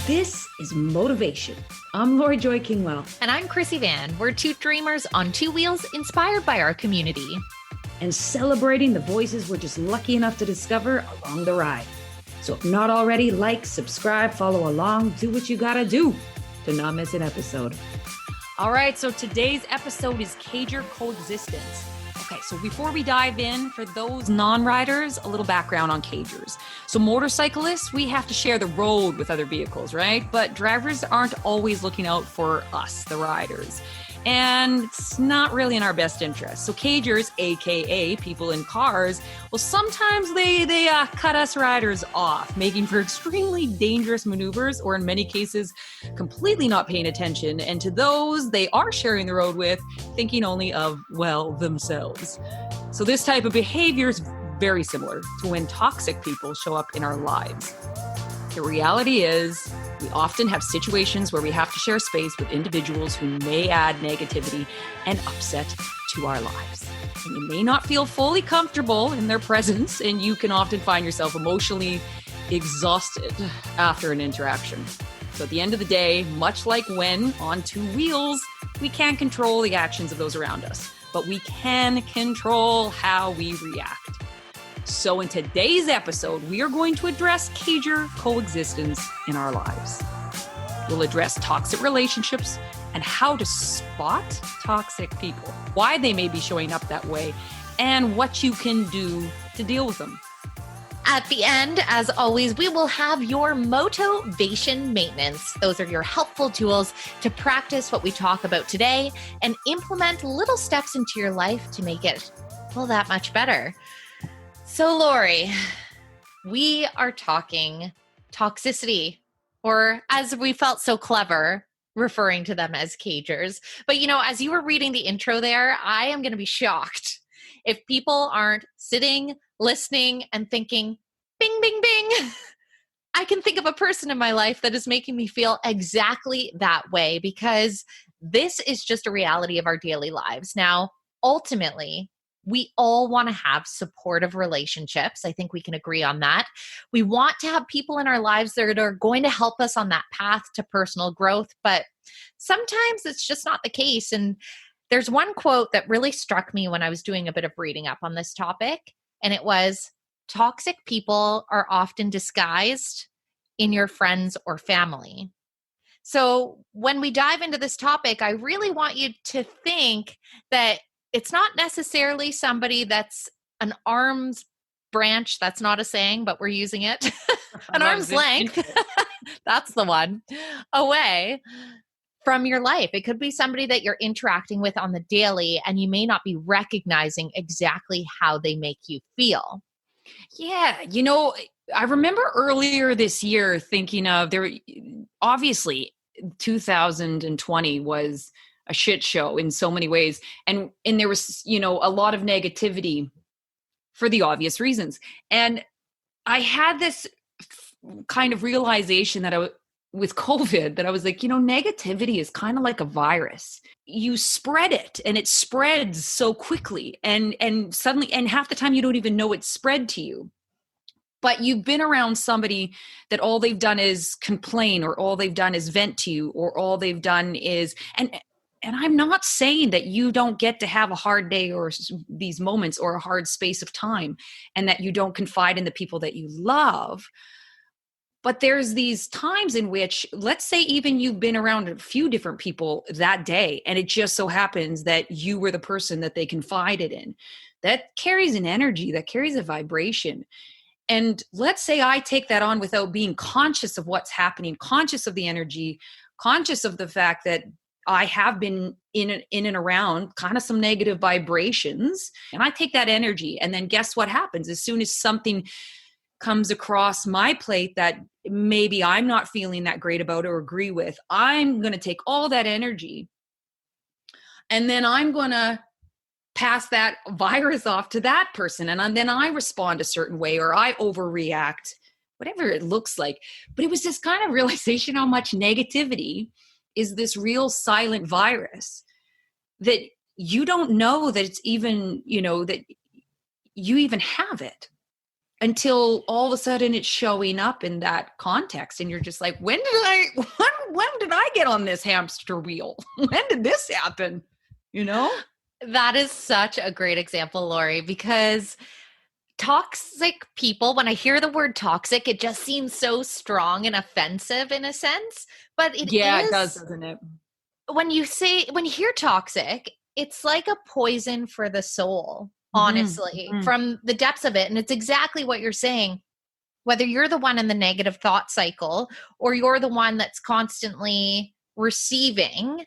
This is Motivation. I'm Lori Joy Kingwell. And I'm Chrissy Van. We're two dreamers on two wheels inspired by our community. And celebrating the voices we're just lucky enough to discover along the ride. So if not already, like, subscribe, follow along, do what you gotta do to not miss an episode. All right, so today's episode is Cager Coexistence. Okay, so before we dive in, for those non-riders, a little background on cagers. So motorcyclists, we have to share the road with other vehicles, right? But drivers aren't always looking out for us, the riders. And it's not really in our best interest. So cagers, AKA people in cars, well, sometimes they cut us riders off, making for extremely dangerous maneuvers, or in many cases, completely not paying attention. And to those they are sharing the road with, thinking only of, well, themselves. So this type of behavior is very similar to when toxic people show up in our lives. The reality is, we often have situations where we have to share space with individuals who may add negativity and upset to our lives. And you may not feel fully comfortable in their presence, and you can often find yourself emotionally exhausted after an interaction. So at the end of the day, much like when on two wheels, we can't control the actions of those around us, but we can control how we react. So in today's episode, we are going to address cager coexistence in our lives. We'll address toxic relationships and how to spot toxic people, why they may be showing up that way, and what you can do to deal with them. At the end, as always, we will have your motivation maintenance. Those are your helpful tools to practice what we talk about today and implement little steps into your life to make it, well, that much better. So, Lori, we are talking toxicity, or as we felt so clever, referring to them as cagers. But, as you were reading the intro there, I am going to be shocked if people aren't sitting, listening, and thinking, bing, bing, bing. I can think of a person in my life that is making me feel exactly that way, because this is just a reality of our daily lives. Now, ultimately, we all want to have supportive relationships. I think we can agree on that. We want to have people in our lives that are going to help us on that path to personal growth, but sometimes it's just not the case. And there's one quote that really struck me when I was doing a bit of reading up on this topic, and it was, toxic people are often disguised in your friends or family. So when we dive into this topic, I really want you to think that it's not necessarily somebody that's an arm's branch. That's not a saying, but we're using it. An arm's length. That's the one. Away from your life. It could be somebody that you're interacting with on the daily, and you may not be recognizing exactly how they make you feel. Yeah. I remember earlier this year thinking of obviously 2020 was a shit show in so many ways. And there was, a lot of negativity for the obvious reasons. And I had this kind of realization that with COVID, that I was like, negativity is kind of like a virus. You spread it and it spreads so quickly, and suddenly, and half the time you don't even know it's spread to you. But you've been around somebody that all they've done is complain, or all they've done is vent to you, or all they've done is, and I'm not saying that you don't get to have a hard day or these moments or a hard space of time, and that you don't confide in the people that you love. But there's these times in which, let's say even you've been around a few different people that day, and it just so happens that you were the person that they confided in. That carries an energy, that carries a vibration. And let's say I take that on without being conscious of what's happening, conscious of the energy, conscious of the fact that I have been in and around kind of some negative vibrations, and I take that energy, and then guess what happens? As soon as something comes across my plate that maybe I'm not feeling that great about or agree with, I'm going to take all that energy, and then I'm going to pass that virus off to that person. And then I respond a certain way, or I overreact, whatever it looks like. But it was this kind of realization how much negativity is this real silent virus that you don't know that it's even, that you even have it. until all of a sudden it's showing up in that context. And you're just like, when did I get on this hamster wheel? When did this happen? You know? That is such a great example, Lori, because toxic people, when I hear the word toxic, it just seems so strong and offensive in a sense. But it does, doesn't it? When you hear toxic, it's like a poison for the soul, honestly, from the depths of it. And it's exactly what you're saying. Whether you're the one in the negative thought cycle or you're the one that's constantly receiving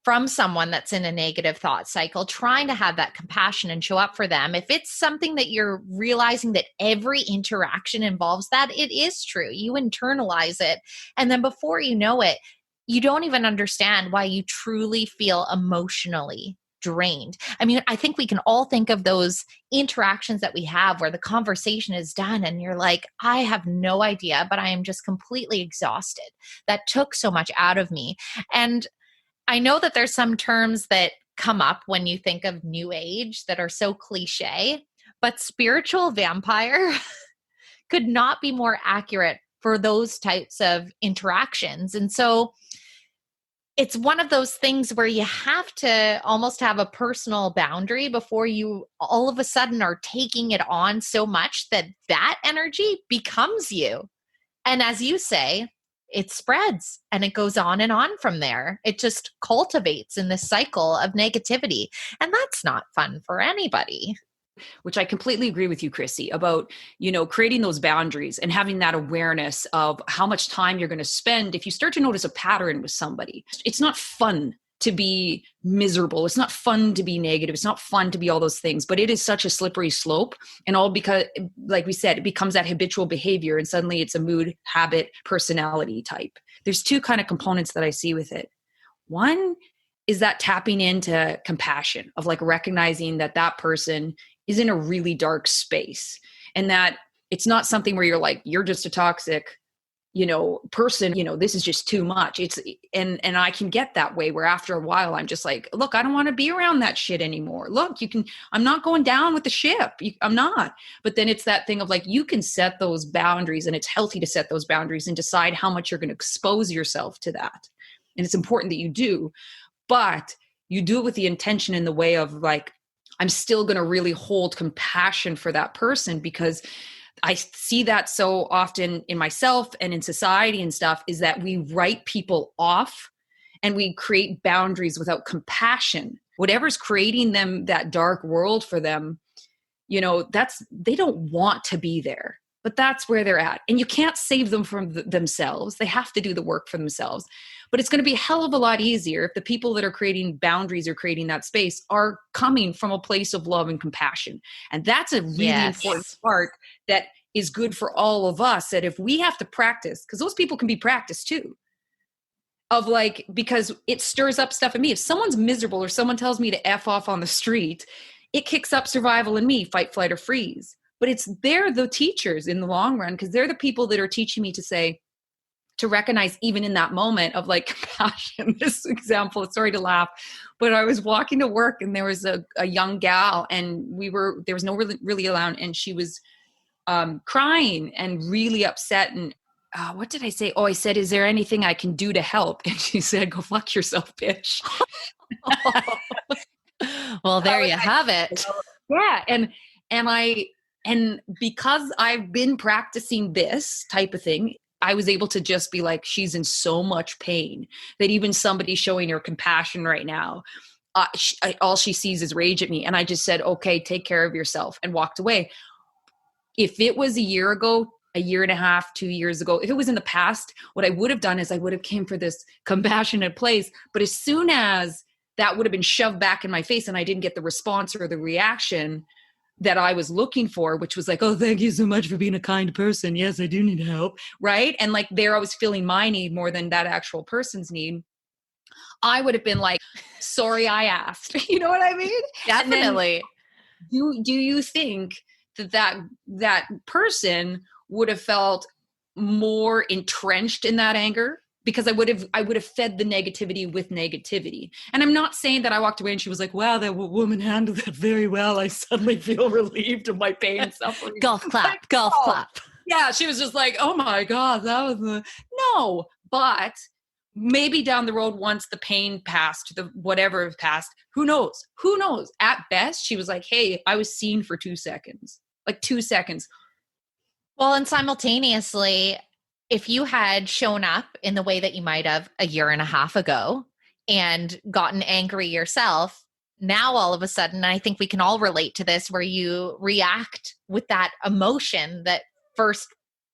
from someone that's in a negative thought cycle, trying to have that compassion and show up for them. If it's something that you're realizing that every interaction involves that, it is true. You internalize it. And then before you know it, you don't even understand why you truly feel emotionally drained. I mean, I think we can all think of those interactions that we have where the conversation is done and you're like, I have no idea, but I am just completely exhausted. That took so much out of me. And I know that there's some terms that come up when you think of new age that are so cliche, but spiritual vampire could not be more accurate for those types of interactions. And so it's one of those things where you have to almost have a personal boundary before you all of a sudden are taking it on so much that that energy becomes you. And as you say, it spreads and it goes on and on from there. It just cultivates in this cycle of negativity. And that's not fun for anybody. Which I completely agree with you, Chrissy, about, creating those boundaries and having that awareness of how much time you're going to spend. If you start to notice a pattern with somebody, it's not fun to be miserable. It's not fun to be negative. It's not fun to be all those things, but it is such a slippery slope. And all because, like we said, it becomes that habitual behavior and suddenly it's a mood, habit, personality type. There's two kind of components that I see with it. One is that tapping into compassion of like recognizing that that person is in a really dark space and that it's not something where you're like, you're just a toxic, person, this is just too much. And I can get that way where after a while I'm just like, look, I don't want to be around that shit anymore. Look, I'm not going down with the ship. I'm not. But then it's that thing of like, you can set those boundaries and it's healthy to set those boundaries and decide how much you're going to expose yourself to that. And it's important that you do, but you do it with the intention in the way of like, I'm still going to really hold compassion for that person, because I see that so often in myself and in society and stuff, is that we write people off and we create boundaries without compassion. Whatever's creating them that dark world for them, they don't want to be there, but that's where they're at. And you can't save them from themselves. They have to do the work for themselves. But it's going to be a hell of a lot easier if the people that are creating boundaries or creating that space are coming from a place of love and compassion. And that's a really important part that is good for all of us, that if we have to practice, because those people can be practiced too, of like, because it stirs up stuff in me. If someone's miserable or someone tells me to F off on the street, it kicks up survival in me, fight, flight, or freeze. But they're the teachers in the long run, because they're the people that are teaching me to recognize even in that moment of like compassion. This example, sorry to laugh, but I was walking to work and there was a young gal and there was no really around, and she was crying and really upset. And what did I say? Oh, I said, is there anything I can do to help? And she said, go fuck yourself, bitch. Well, there you have it. Yeah. And because I've been practicing this type of thing, I was able to just be like, she's in so much pain that even somebody showing her compassion right now, all she sees is rage at me. And I just said, okay, take care of yourself, and walked away. If it was a year ago, a year and a half, 2 years ago, if it was in the past, what I would have done is I would have came for this compassionate place. But as soon as that would have been shoved back in my face and I didn't get the response or the reaction that I was looking for, which was like, oh, thank you so much for being a kind person. Yes, I do need help. Right. And like there I was feeling my need more than that actual person's need. I would have been like, sorry, I asked. You know what I mean? Definitely. Do you think that person would have felt more entrenched in that anger because I would have fed the negativity with negativity. And I'm not saying that I walked away and she was like, wow, that woman handled it very well. I suddenly feel relieved of my pain and suffering. Golf clap, Like, golf oh, clap. yeah. She was just like, oh my God, that was no, but maybe down the road, once the pain passed, the whatever passed, who knows? Who knows? At best, she was like, hey, I was seen for 2 seconds, like 2 seconds. Well, and simultaneously, if you had shown up in the way that you might have a year and a half ago and gotten angry yourself, now all of a sudden, I think we can all relate to this, where you react with that emotion that first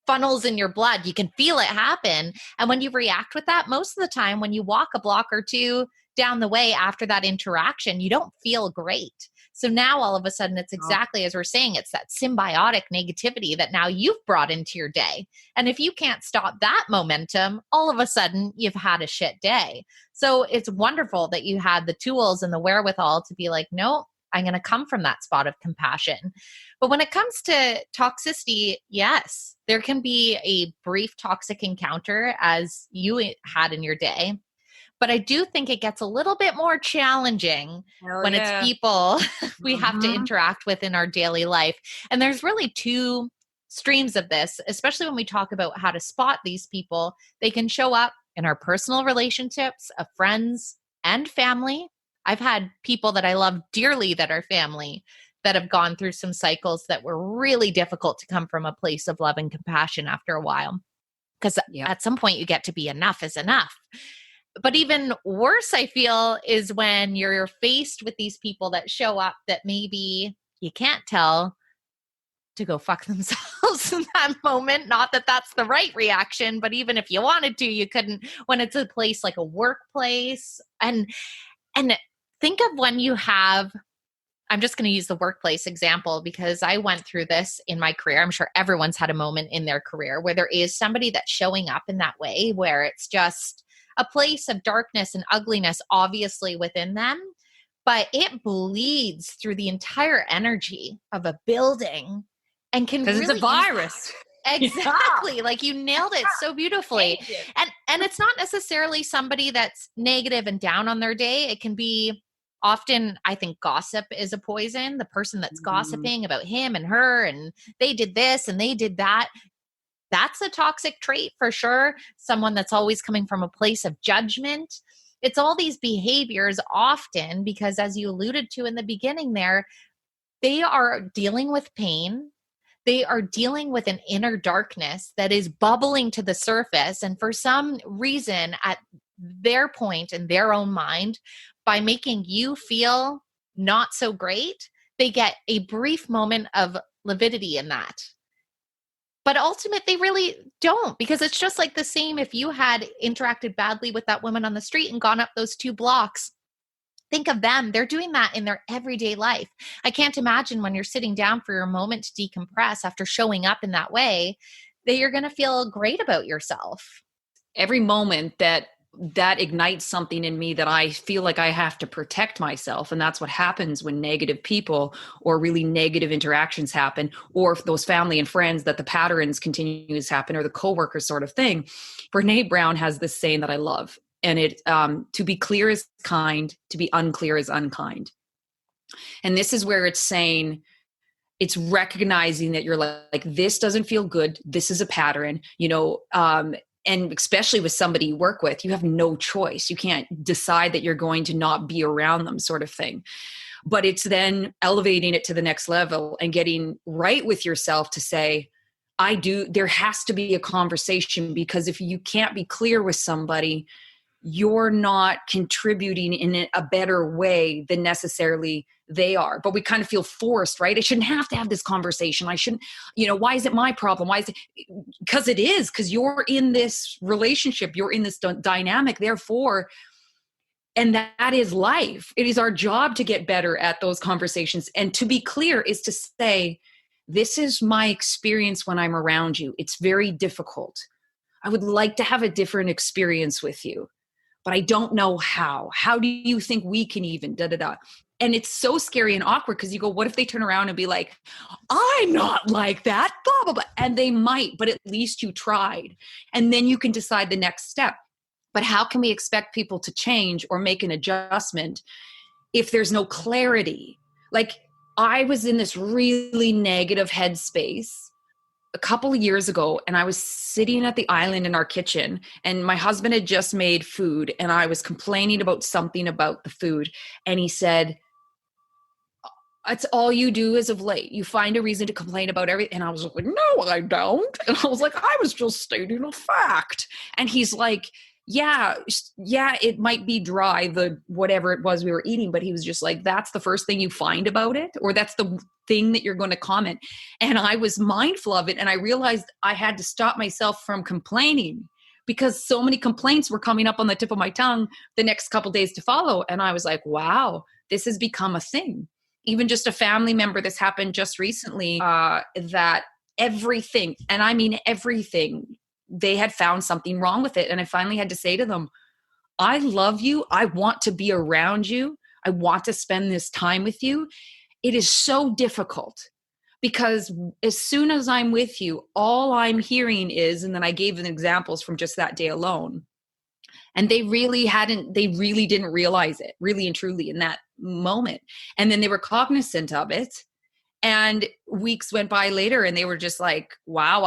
funnels in your blood. You can feel it happen. And when you react with that, most of the time when you walk a block or two down the way after that interaction, you don't feel great. So now all of a sudden, it's exactly as we're saying, it's that symbiotic negativity that now you've brought into your day. And if you can't stop that momentum, all of a sudden you've had a shit day. So it's wonderful that you had the tools and the wherewithal to be like, no, I'm going to come from that spot of compassion. But when it comes to toxicity, yes, there can be a brief toxic encounter as you had in your day. But I do think it gets a little bit more challenging when it's people we have to interact with in our daily life. And there's really two streams of this, especially when we talk about how to spot these people. They can show up in our personal relationships of friends and family. I've had people that I love dearly that are family that have gone through some cycles that were really difficult to come from a place of love and compassion after a while. Because at some point you get to be enough is enough. But even worse, I feel, is when you're faced with these people that show up that maybe you can't tell to go fuck themselves in that moment. Not that that's the right reaction, but even if you wanted to, you couldn't when it's a place like a workplace. And think of when you have, I'm just going to use the workplace example because I went through this in my career. I'm sure everyone's had a moment in their career where there is somebody that's showing up in that way, where it's just a place of darkness and ugliness, obviously within them, but it bleeds through the entire energy of a building and can really, because it's a virus. Exactly. Yeah. Like you nailed it so beautifully. And it's not necessarily somebody that's negative and down on their day. It can be often, I think gossip is a poison. The person that's gossiping about him and her, and they did this and they did that. That's a toxic trait for sure. Someone that's always coming from a place of judgment. It's all these behaviors often because, as you alluded to in the beginning there, they are dealing with pain. They are dealing with an inner darkness that is bubbling to the surface. And for some reason, at their point in their own mind, by making you feel not so great, they get a brief moment of lividity in that. But ultimately, they really don't, because it's just like the same if you had interacted badly with that woman on the street and gone up those 2 blocks. Think of them. They're doing that in their everyday life. I can't imagine when you're sitting down for your moment to decompress after showing up in that way, that you're going to feel great about yourself. Every moment that ignites something in me that I feel like I have to protect myself. And that's what happens when negative people or really negative interactions happen, or if those family and friends that the patterns continues happen, or the coworker sort of thing. Brene Brown has this saying that I love. And it, to be clear is kind, to be unclear is unkind. And this is where it's saying, it's recognizing that you're like, this doesn't feel good. This is a pattern, and especially with somebody you work with, you have no choice. You can't decide that you're going to not be around them, sort of thing. But it's then elevating it to the next level and getting right with yourself to say, there has to be a conversation, because if you can't be clear with somebody, you're not contributing in a better way than necessarily they are. But we kind of feel forced, right? I shouldn't have to have this conversation. I shouldn't, why is it my problem? Why is it? Because it is, because you're in this relationship, you're in this dynamic, therefore, and that is life. It is our job to get better at those conversations. And to be clear is to say, this is my experience when I'm around you. It's very difficult. I would like to have a different experience with you, but I don't know how. How do you think we can even da-da-da? And it's so scary and awkward because you go, what if they turn around and be like, I'm not like that, blah, blah, blah. And they might, but at least you tried. And then you can decide the next step. But how can we expect people to change or make an adjustment if there's no clarity? Like, I was in this really negative headspace a couple of years ago, and I was sitting at the island in our kitchen, and my husband had just made food, and I was complaining about something about the food. And he said, "That's all you do as of late. You find a reason to complain about everything." And I was like, "No, I don't." And I was like, "I was just stating a fact." And he's like, yeah, it might be dry, the whatever it was we were eating, but he was just like, "That's the first thing you find about it, or that's the thing that you're going to comment." And I was mindful of it, and I realized I had to stop myself from complaining, because so many complaints were coming up on the tip of my tongue the next couple days to follow. And I was like, wow, this has become a thing. Even just a family member, this happened just recently, that everything, and I mean everything, they had found something wrong with it. And I finally had to say to them, "I love you. I want to be around you. I want to spend this time with you. It is so difficult because as soon as I'm with you, all I'm hearing is," and then I gave them examples from just that day alone. And they really didn't realize it, really and truly, in that moment. And then they were cognizant of it. And weeks went by later, and they were just like, wow,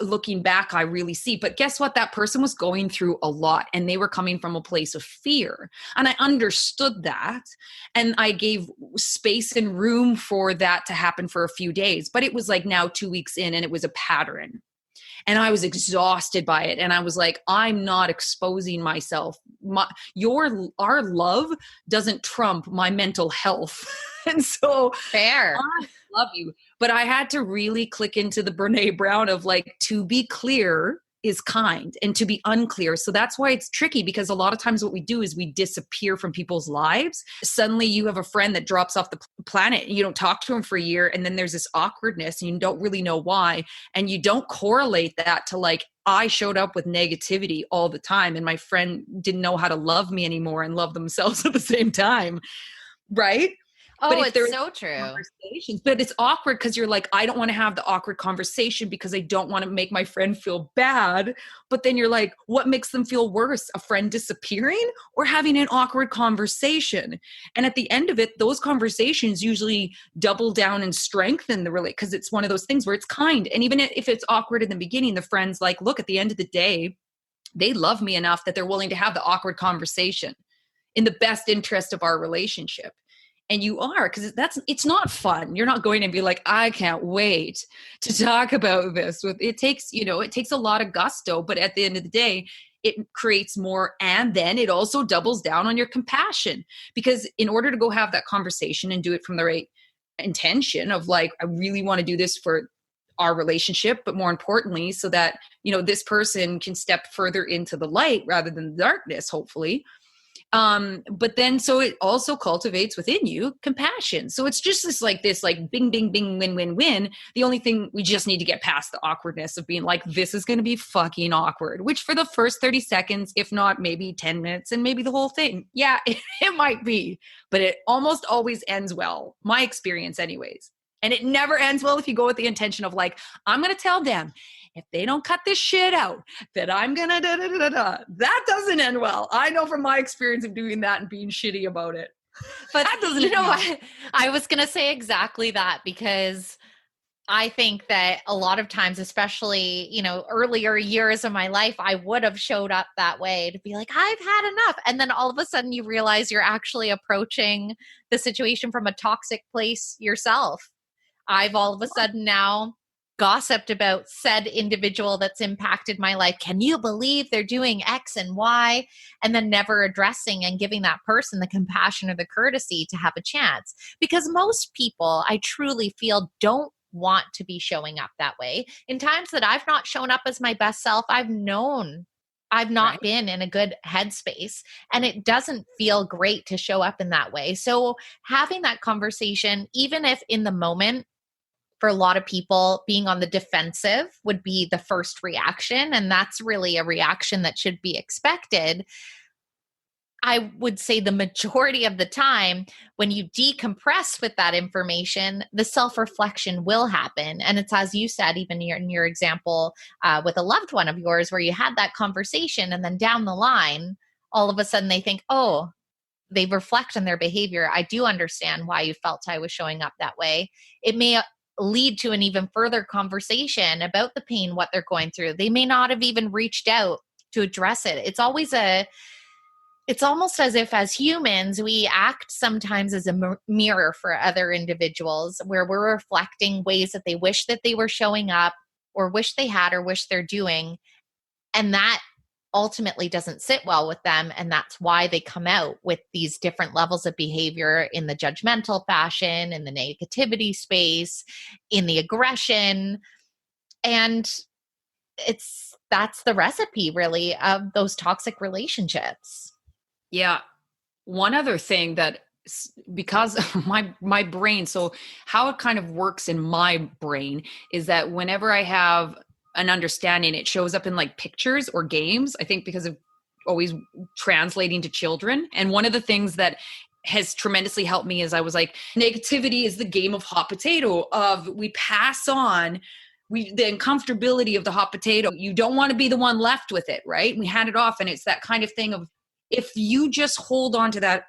looking back, I really see. But guess what? That person was going through a lot, and they were coming from a place of fear. And I understood that. And I gave space and room for that to happen for a few days. But it was like now 2 weeks in, and it was a pattern. And I was exhausted by it. And I was like, I'm not exposing myself. Our love doesn't trump my mental health. And so Fair. I love you. But I had to really click into the Brene Brown of like, to be clear is kind, and to be unclear. So that's why it's tricky, because a lot of times what we do is we disappear from people's lives. Suddenly you have a friend that drops off the planet, and you don't talk to him for a year. And then there's this awkwardness, and you don't really know why. And you don't correlate that to like, I showed up with negativity all the time, and my friend didn't know how to love me anymore and love themselves at the same time. Right? Oh, But it's so true. Conversations, but it's awkward because you're like, I don't want to have the awkward conversation because I don't want to make my friend feel bad. But then you're like, what makes them feel worse? A friend disappearing or having an awkward conversation? And at the end of it, those conversations usually double down and strengthen the relationship, because it's one of those things where it's kind. And even if it's awkward in the beginning, the friend's like, look, at the end of the day, they love me enough that they're willing to have the awkward conversation in the best interest of our relationship. And you are, because it's not fun. You're not going to be like, I can't wait to talk about this. It takes a lot of gusto, but at the end of the day, it creates more. And then it also doubles down on your compassion, because in order to go have that conversation and do it from the right intention of like, I really want to do this for our relationship, but more importantly, so that, this person can step further into the light rather than the darkness, hopefully. But then, so it also cultivates within you compassion. So it's just this bing, bing, bing, win, win, win. The only thing, we just need to get past the awkwardness of being like, this is going to be fucking awkward, which for the first 30 seconds, if not maybe 10 minutes and maybe the whole thing. Yeah, it might be, but it almost always ends well. My experience anyways. And it never ends well if you go with the intention of like, I'm going to tell them, if they don't cut this shit out, that I'm gonna da-da-da-da-da. That doesn't end well. I know from my experience of doing that and being shitty about it. But that doesn't end well. I was gonna say exactly that, because I think that a lot of times, especially, earlier years of my life, I would have showed up that way to be like, I've had enough. And then all of a sudden you realize you're actually approaching the situation from a toxic place yourself. I've all of a sudden now gossiped about said individual that's impacted my life. Can you believe they're doing X and Y? And then never addressing and giving that person the compassion or the courtesy to have a chance. Because most people, I truly feel, don't want to be showing up that way. In times that I've not shown up as my best self, I've known I've not been in a good headspace, and it doesn't feel great to show up in that way. So having that conversation, even if in the moment, for a lot of people, being on the defensive would be the first reaction. And that's really a reaction that should be expected. I would say the majority of the time, when you decompress with that information, the self-reflection will happen. And it's, as you said, even in your example with a loved one of yours, where you had that conversation and then down the line, all of a sudden they think, oh, they reflect on their behavior. I do understand why you felt I was showing up that way. It may lead to an even further conversation about the pain, what they're going through. They may not have even reached out to address it. It's almost as if as humans, we act sometimes as a mirror for other individuals, where we're reflecting ways that they wish that they were showing up or wish they had or wish they're doing. And that ultimately doesn't sit well with them. And that's why they come out with these different levels of behavior in the judgmental fashion, in the negativity space, in the aggression. And that's the recipe really of those toxic relationships. Yeah. One other thing that, because my brain, so how it kind of works in my brain is that whenever I have an understanding, it shows up in like pictures or games, I think because of always translating to children. And one of the things that has tremendously helped me is I was like, negativity is the game of hot potato, of we pass on the uncomfortability of the hot potato. You don't want to be the one left with it, right? We hand it off. And it's that kind of thing of, if you just hold on to that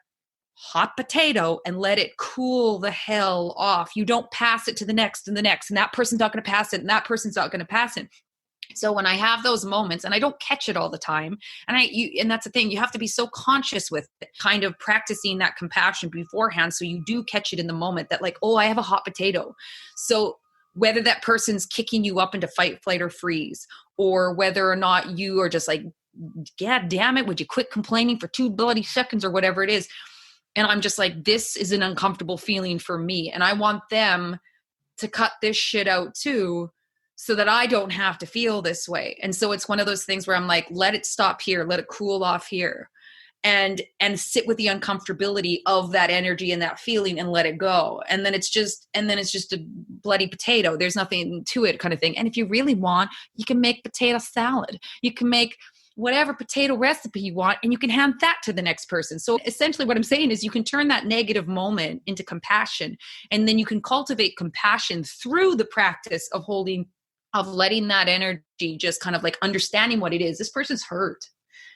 hot potato and let it cool the hell off, you don't pass it to the next and the next, and that person's not going to pass it, and that person's not going to pass it. So when I have those moments, and I don't catch it all the time, and that's the thing, you have to be so conscious with it, kind of practicing that compassion beforehand, so you do catch it in the moment that like, oh, I have a hot potato. So whether that person's kicking you up into fight, flight, or freeze, or whether or not you are just like, God damn it, would you quit complaining for 2 bloody seconds or whatever it is. And I'm just like, this is an uncomfortable feeling for me. And I want them to cut this shit out too, so that I don't have to feel this way. And so it's one of those things where I'm like, let it stop here, let it cool off here, and sit with the uncomfortability of that energy and that feeling and let it go. And then it's just a bloody potato. There's nothing to it, kind of thing. And if you really want, you can make potato salad. You can make whatever potato recipe you want, and you can hand that to the next person. So essentially what I'm saying is you can turn that negative moment into compassion, and then you can cultivate compassion through the practice of letting that energy just kind of like understanding what it is. This person's hurt.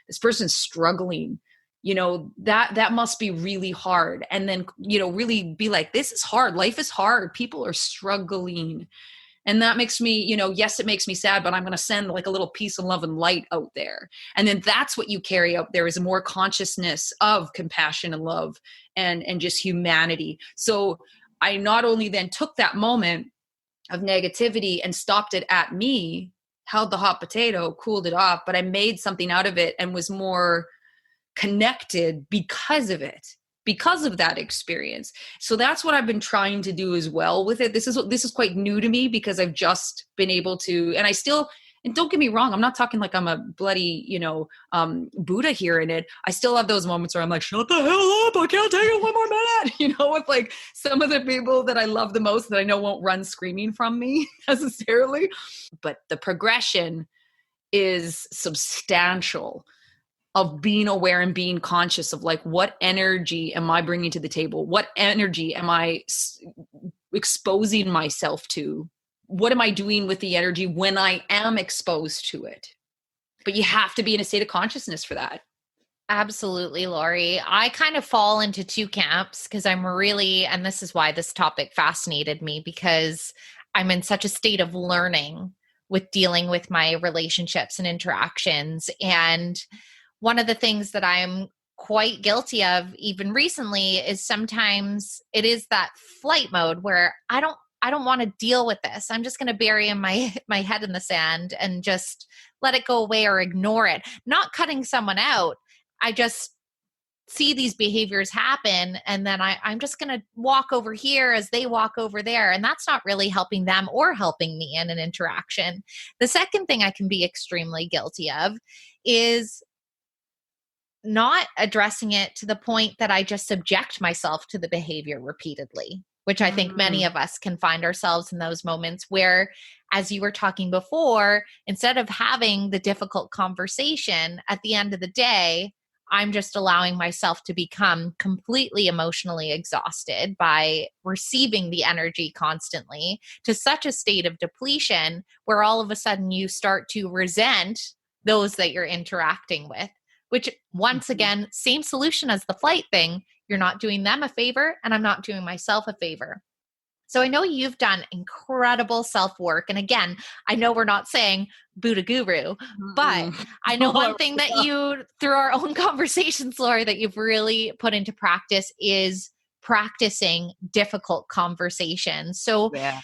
This person's struggling. That must be really hard. And then, really be like, this is hard. Life is hard. People are struggling. And that makes me, yes, it makes me sad, but I'm going to send like a little piece of love and light out there. And then that's what you carry out there, is a more consciousness of compassion and love and just humanity. So I not only then took that moment of negativity and stopped it at me, held the hot potato, cooled it off, but I made something out of it and was more connected because of it, because of that experience. So that's what I've been trying to do as well with it. This is quite new to me, because I've just been able to, and don't get me wrong, I'm not talking like I'm a bloody, Buddha here in it. I still have those moments where I'm like, shut the hell up, I can't take it one more minute, with like some of the people that I love the most that I know won't run screaming from me necessarily. But the progression is substantial, of being aware and being conscious of like, what energy am I bringing to the table? What energy am I exposing myself to? What am I doing with the energy when I am exposed to it? But you have to be in a state of consciousness for that. Absolutely, Lori. I kind of fall into 2 camps, because and this is why this topic fascinated me, because I'm in such a state of learning with dealing with my relationships and interactions. And one of the things that I'm quite guilty of even recently is sometimes it is that flight mode where I don't want to deal with this. I'm just going to bury my head in the sand and just let it go away or ignore it. Not cutting someone out. I just see these behaviors happen, and then I'm just going to walk over here as they walk over there. And that's not really helping them or helping me in an interaction. The second thing I can be extremely guilty of is not addressing it to the point that I just subject myself to the behavior repeatedly, which I think many of us can find ourselves in those moments where, as you were talking before, instead of having the difficult conversation, at the end of the day, I'm just allowing myself to become completely emotionally exhausted by receiving the energy constantly to such a state of depletion where all of a sudden you start to resent those that you're interacting with, which once again, same solution as the flight thing. You're not doing them a favor, and I'm not doing myself a favor. So I know you've done incredible self-work. And again, I know we're not saying Buddha guru, but I know one thing that you, through our own conversations, Laura, that you've really put into practice is practicing difficult conversations. So Yeah.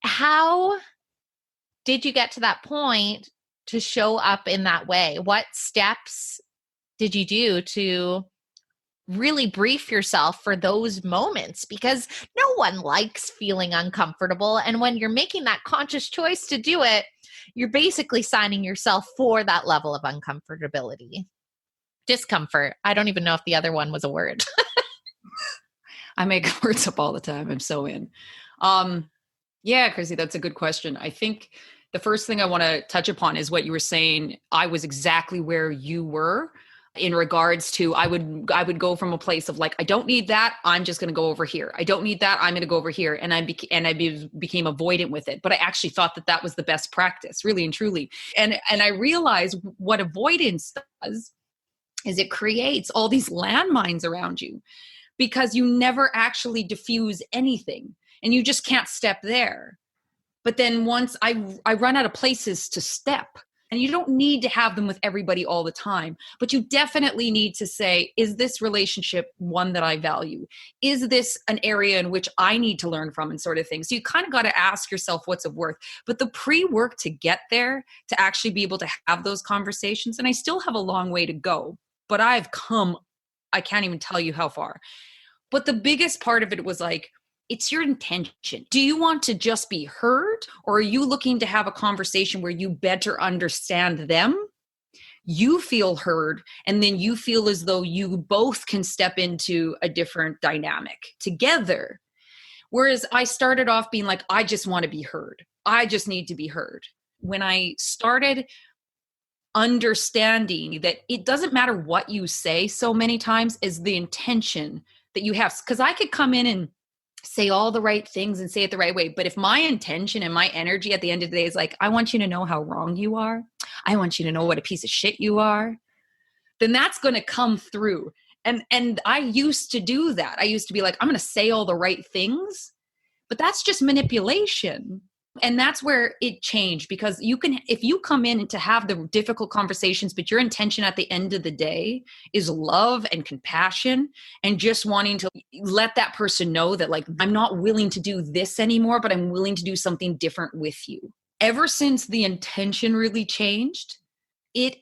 how did you get to that point to show up in that way? What steps did you do to really brief yourself for those moments? Because no one likes feeling uncomfortable. And when you're making that conscious choice to do it, you're basically signing yourself for that level of uncomfortability. Discomfort. I don't even know if the other one was a word. I make words up all the time. I'm so in. Yeah, Chrissy, that's a good question. I think the first thing I want to touch upon is what you were saying. I was exactly where you were in regards to I would go from a place of like, I don't need that. I'm just going to go over here. I don't need that. I'm going to go over here. And I became avoidant with it. But I actually thought that that was the best practice, really and truly. And I realized what avoidance does is it creates all these landmines around you because you never actually diffuse anything and you just can't step there. But then once I run out of places to step, and you don't need to have them with everybody all the time, but you definitely need to say, is this relationship one that I value? Is this an area in which I need to learn from and sort of thing? So you kind of got to ask yourself what's of worth. But the pre-work to get there, to actually be able to have those conversations, and I still have a long way to go, but I've come, I can't even tell you how far. But the biggest part of it was like, it's your intention. Do you want to just be heard, or are you looking to have a conversation where you better understand them? You feel heard, and then you feel as though you both can step into a different dynamic together. Whereas I started off being like, I just want to be heard. I just need to be heard. When I started understanding that it doesn't matter what you say so many times as the intention that you have, because I could come in and say all the right things and say it the right way. But if my intention and my energy at the end of the day is like, I want you to know how wrong you are, I want you to know what a piece of shit you are, then that's going to come through. And I used to do that. I used to be like, I'm going to say all the right things, but that's just manipulation. And that's where it changed, because you can, if you come in to have the difficult conversations, but your intention at the end of the day is love and compassion and just wanting to let that person know that like, I'm not willing to do this anymore, but I'm willing to do something different with you. Ever since the intention really changed, it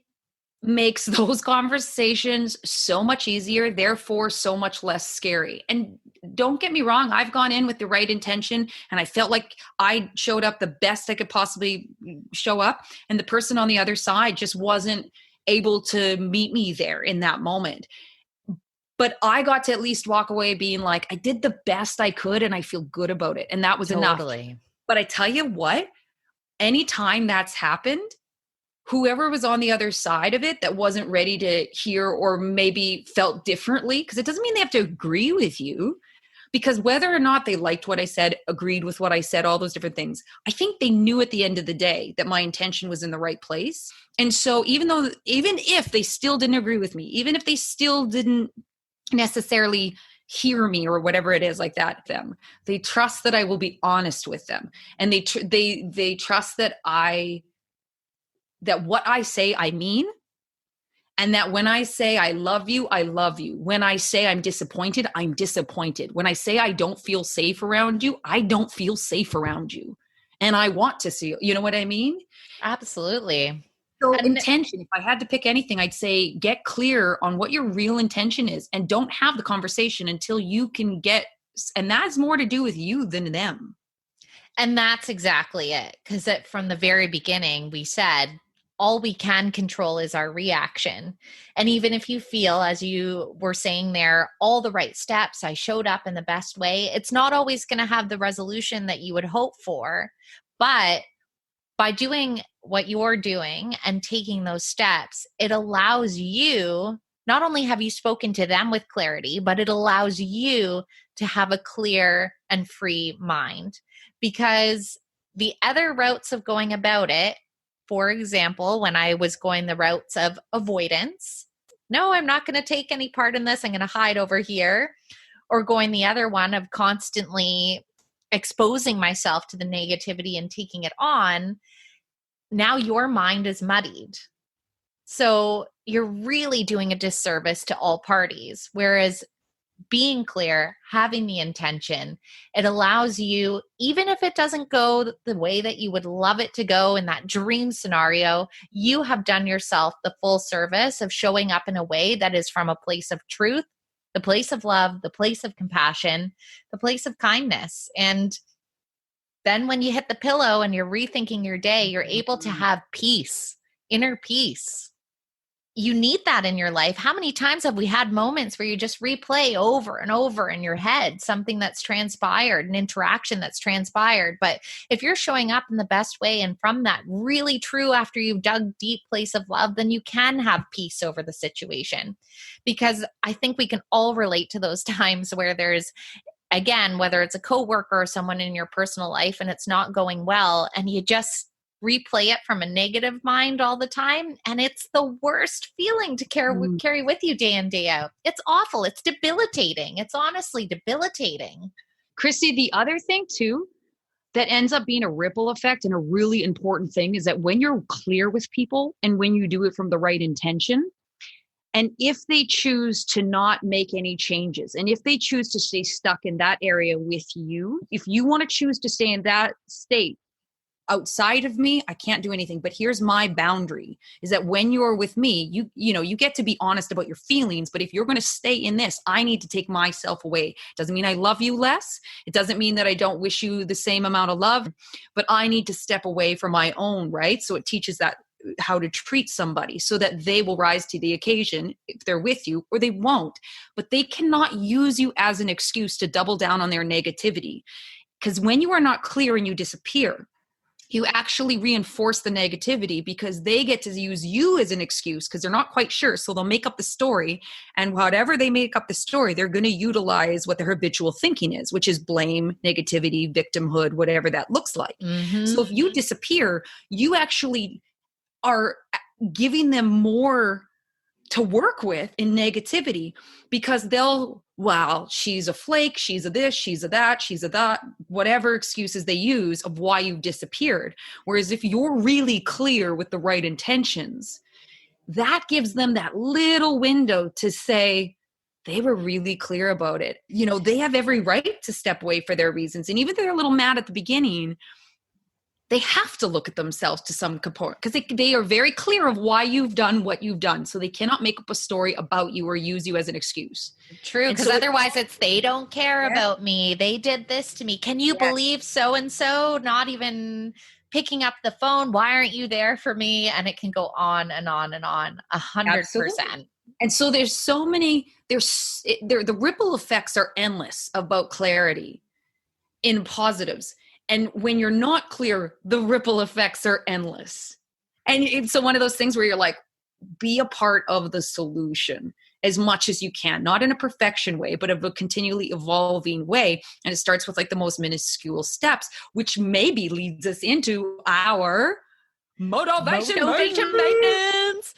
makes those conversations so much easier, therefore so much less scary. And don't get me wrong, I've gone in with the right intention and I felt like I showed up the best I could possibly show up, and the person on the other side just wasn't able to meet me there in that moment. But I got to at least walk away being like, I did the best I could and I feel good about it. And that was enough. But I tell you what, anytime that's happened, whoever was on the other side of it that wasn't ready to hear or maybe felt differently, because it doesn't mean they have to agree with you, because whether or not they liked what I said, agreed with what I said, all those different things, I think they knew at the end of the day that my intention was in the right place. And so even if they still didn't agree with me, even if they still didn't necessarily hear me or whatever it is like that, they trust that I will be honest with them. And they trust that that what I say, I mean, and that when I say I love you, I love you. When I say I'm disappointed, I'm disappointed. When I say I don't feel safe around you, I don't feel safe around you. And I want to see, you know what I mean? Absolutely. So intention, if I had to pick anything, I'd say get clear on what your real intention is and don't have the conversation until you can and that's more to do with you than them. And that's exactly it. Because from the very beginning, we said, all we can control is our reaction. And even if you feel, as you were saying there, all the right steps, I showed up in the best way, it's not always going to have the resolution that you would hope for. But by doing what you're doing and taking those steps, it allows you not only have you spoken to them with clarity, but it allows you to have a clear and free mind. Because the other routes of going about it, for example, when I was going the routes of avoidance, no, I'm not going to take any part in this, I'm going to hide over here, or going the other one of constantly exposing myself to the negativity and taking it on, now your mind is muddied. So you're really doing a disservice to all parties. Whereas being clear, having the intention, it allows you, even if it doesn't go the way that you would love it to go in that dream scenario, you have done yourself the full service of showing up in a way that is from a place of truth, the place of love, the place of compassion, the place of kindness. And then when you hit the pillow and you're rethinking your day, you're able to have peace, inner peace. You need that in your life. How many times have we had moments where you just replay over and over in your head something that's transpired, an interaction that's transpired? But if you're showing up in the best way and from that really true after you've dug deep place of love, then you can have peace over the situation. Because I think we can all relate to those times where there's, again, whether it's a coworker or someone in your personal life and it's not going well, and you just replay it from a negative mind all the time. And it's the worst feeling to carry with you day in, day out. It's awful. It's debilitating. It's honestly debilitating. Christy, the other thing too, that ends up being a ripple effect and a really important thing is that when you're clear with people and when you do it from the right intention, and if they choose to not make any changes, and if they choose to stay stuck in that area with you, if you want to choose to stay in that state, outside of me, I can't do anything. But here's my boundary, is that when you're with me, you get to be honest about your feelings. But if you're going to stay in this, I need to take myself away. Doesn't mean I love you less. It doesn't mean that I don't wish you the same amount of love, but I need to step away from my own, right? So it teaches that how to treat somebody so that they will rise to the occasion if they're with you, or they won't. But they cannot use you as an excuse to double down on their negativity. Because when you are not clear and you disappear, you actually reinforce the negativity, because they get to use you as an excuse because they're not quite sure. So they'll make up the story, and whatever they make up the story, they're going to utilize what the habitual thinking is, which is blame, negativity, victimhood, whatever that looks like. Mm-hmm. So if you disappear, you actually are giving them more to work with in negativity, because wow, she's a flake, she's a this, she's a that, she's a that, whatever excuses they use of why you disappeared. Whereas if you're really clear with the right intentions, that gives them that little window to say, they were really clear about it. They have every right to step away for their reasons. And even if they're a little mad at the beginning, they have to look at themselves to some component, because they are very clear of why you've done what you've done. So they cannot make up a story about you or use you as an excuse. True, because otherwise it's they don't care about me. They did this to me. Can you believe so-and-so not even picking up the phone? Why aren't you there for me? And it can go on and on and on, 100%. And so there's so many, the ripple effects are endless about clarity in positives. And when you're not clear, the ripple effects are endless. And it's one of those things where you're like, be a part of the solution as much as you can, not in a perfection way, but of a continually evolving way. And it starts with like the most minuscule steps, which maybe leads us into our motivation maintenance.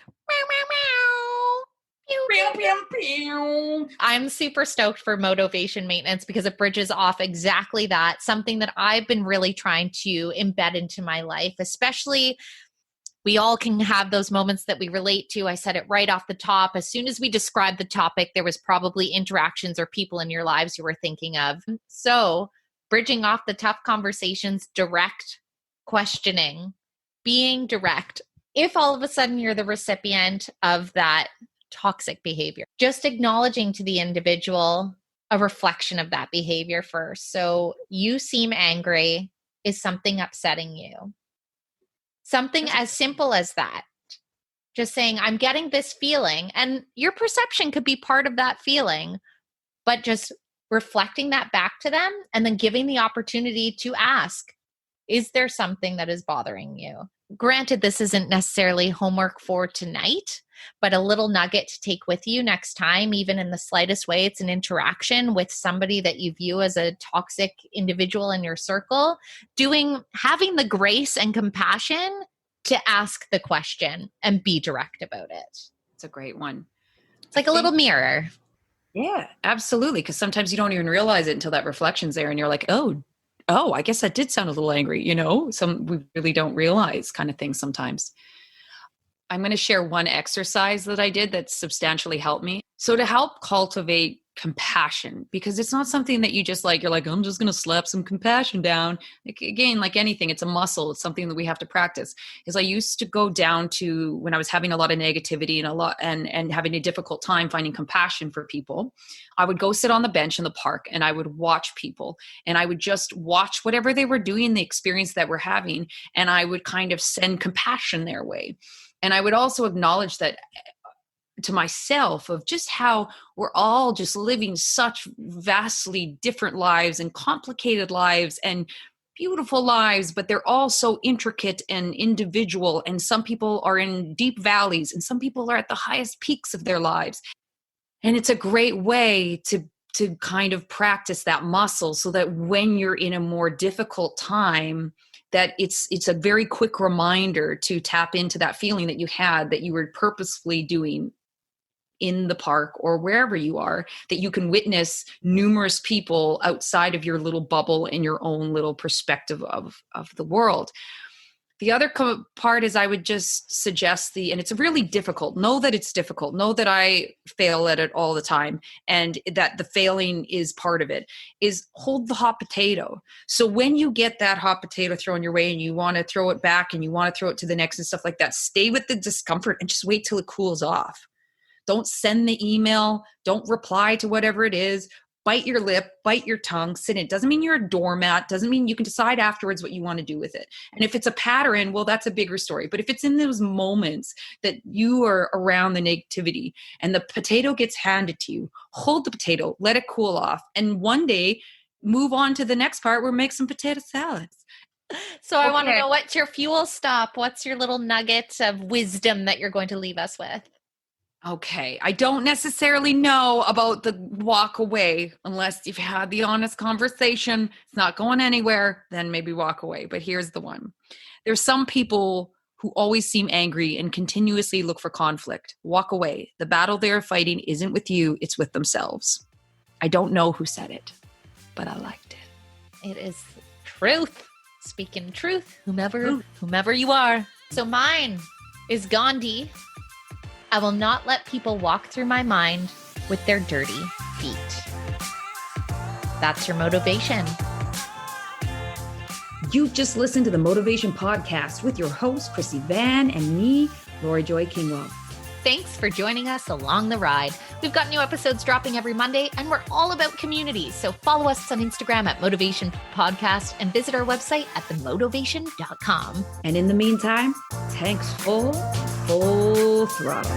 Meow, meow, meow. I'm super stoked for motivation maintenance because it bridges off exactly that, something that I've been really trying to embed into my life, especially we all can have those moments that we relate to. I said it right off the top. As soon as we described the topic, there was probably interactions or people in your lives you were thinking of. So bridging off the tough conversations, direct questioning, being direct. If all of a sudden you're the recipient of that toxic behavior, just acknowledging to the individual a reflection of that behavior first. So you seem angry. Is something upsetting you? Something as simple as that. Just saying, I'm getting this feeling, and your perception could be part of that feeling, but just reflecting that back to them and then giving the opportunity to ask, Is there something that is bothering you? Granted, this isn't necessarily homework for tonight, but a little nugget to take with you next time, even in the slightest way. It's an interaction with somebody that you view as a toxic individual in your circle. Having the grace and compassion to ask the question and be direct about it. It's a great one. It's like a little mirror. Yeah, absolutely. Because sometimes you don't even realize it until that reflection's there and you're like, oh, I guess that did sound a little angry, we really don't realize kind of thing sometimes. I'm going to share one exercise that I did that substantially helped me. So to help cultivate compassion, because it's not something that you just like, you're like, I'm just going to slap some compassion down. Again, like anything, it's a muscle. It's something that we have to practice. Is I used to go down to when I was having a lot of negativity and having a difficult time finding compassion for people. I would go sit on the bench in the park and I would watch people, and I would just watch whatever they were doing, the experience that we're having. And I would kind of send compassion their way. And I would also acknowledge that to myself of just how we're all just living such vastly different lives and complicated lives and beautiful lives, but they're all so intricate and individual. And some people are in deep valleys and some people are at the highest peaks of their lives. And it's a great way to kind of practice that muscle so that when you're in a more difficult time, that it's a very quick reminder to tap into that feeling that you had that you were purposefully doing in the park or wherever you are, that you can witness numerous people outside of your little bubble and your own little perspective of the world. The other part is I would just suggest and it's really difficult. Know that it's difficult. Know that I fail at it all the time and that the failing is part of it, is hold the hot potato. So when you get that hot potato thrown your way and you want to throw it back and you want to throw it to the next and stuff like that, stay with the discomfort and just wait till it cools off. Don't send the email. Don't reply to whatever it is. Bite your lip, bite your tongue, sit in. It doesn't mean you're a doormat. Doesn't mean you can decide afterwards what you want to do with it. And if it's a pattern, well, that's a bigger story. But if it's in those moments that you are around the negativity and the potato gets handed to you, hold the potato, let it cool off. And one day move on to the next part where make some potato salads. So I want to know, what's your fuel stop? What's your little nugget of wisdom that you're going to leave us with? Okay, I don't necessarily know about the walk away unless you've had the honest conversation. It's not going anywhere, then maybe walk away. But here's the one. There's some people who always seem angry and continuously look for conflict. Walk away. The battle they're fighting isn't with you, it's with themselves. I don't know who said it, but I liked it. It is truth. Speaking truth, whomever you are. So mine is Gandhi. I will not let people walk through my mind with their dirty feet. That's your motivation. You've just listened to the Motivation Podcast with your host, Chrissy Van, and me, Lori Joy Kingwell. Thanks for joining us along the ride. We've got new episodes dropping every Monday, and we're all about community. So follow us on Instagram at Motivation Podcast and visit our website at themotivation.com. And in the meantime, tanks full throttle.